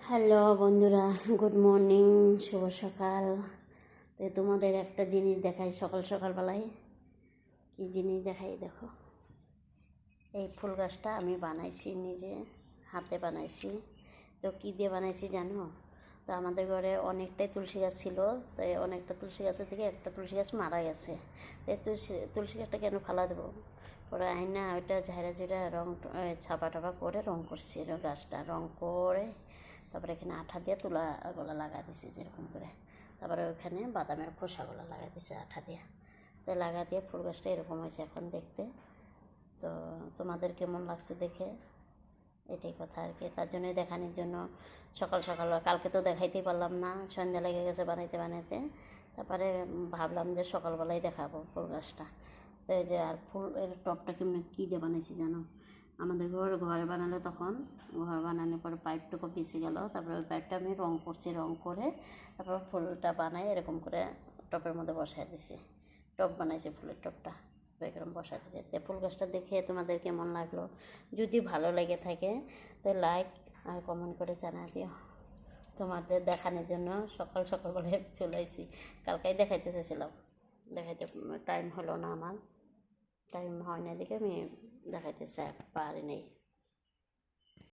Hello বন্ধুরা, good morning, শুভ সকাল। তো তোমাদের একটা জিনিস দেখাই সকাল সকালবেলায়। কি জিনিস দেখাই দেখো, এই ফুল গাছটা আমি বানাইছি, নিজে হাতে বানাইছি। তো কী দিয়ে বানাইছি জানো? তো আমাদের ঘরে অনেকটাই তুলসী গাছ ছিল। তো অনেকটা তুলসী গাছের থেকে একটা তুলসী গাছ মারা গেছে। তাই তুলসী গাছটা কেন ফালা দেবো? পরে আইনা ওইটা ঝাড়া ঝুড়া রং ছাপা টাপা করে রং করছি, গাছটা রং করে তারপরে এখানে আঠা দিয়ে তুলাগুলো লাগাই দিছি যেরকম করে। তারপরে ওখানে বাদামের খোসাগুলো লাগাই দিছে আঠা দিয়ে। তাই লাগা দিয়ে ফুল গাছটা এরকম হয়েছে এখন দেখতে। তো তোমাদের কেমন লাগছে দেখে, এটাই কথা আর কি। তার জন্যই দেখানোর জন্য সকাল সকাল, কালকে তো দেখাইতেই পারলাম না, সন্ধ্যা লেগে গেছে বানাইতে বানাইতে। তারপরে ভাবলাম যে সকালবেলায় দেখাবো ফুল গাছটা। তো এই যে, আর ফুলের টবটা কেমন কী দিয়ে বানাইছি জানো? আমাদের ঘরে বানালো, তখন ঘর বানানোর পরে পাইপটুকু পিছিয়ে গেল। তারপরে ওই পাইপটা আমি রং করছি, রং করে তারপর ফুলটা বানাই এরকম করে টবের মধ্যে বসাই দিছি। টব বানাইছি, ফুলের টবটা এরকম বসা দিয়েছে। তো ফুল গাছটা দেখে তোমাদের কেমন লাগলো? যদি ভালো লেগে থাকে তো লাইক আর কমেন্ট করে জানা দিও। তোমাদের দেখানোর জন্য সকাল সকালবেলায় চলে আসি। কালকেই দেখাইতে চেয়েছিলাম, দেখাইতে টাইম হলো না, আমার টাইম হয় না দেখে আমি দেখাইতে পারি নাই।